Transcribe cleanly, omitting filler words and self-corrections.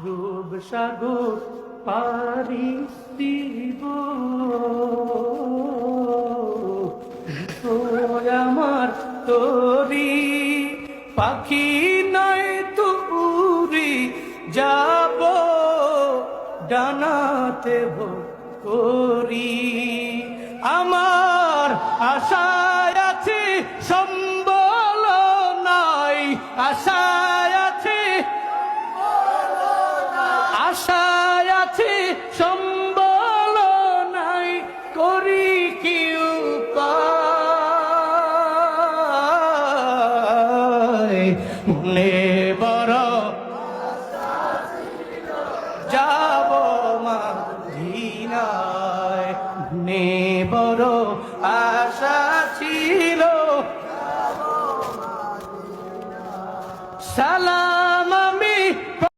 রূপ সাগর পারি দিব ও আমার তোরি পাখি নয় তুরি যাব ডানাতে করি আমার আশায় আছে সম্বল নাই আশায় আছে আশায় আছে সম্বল নাই করি কি উপায় মনে বড় যাব মদিনায় মনে বড় আশা ছিল সালাম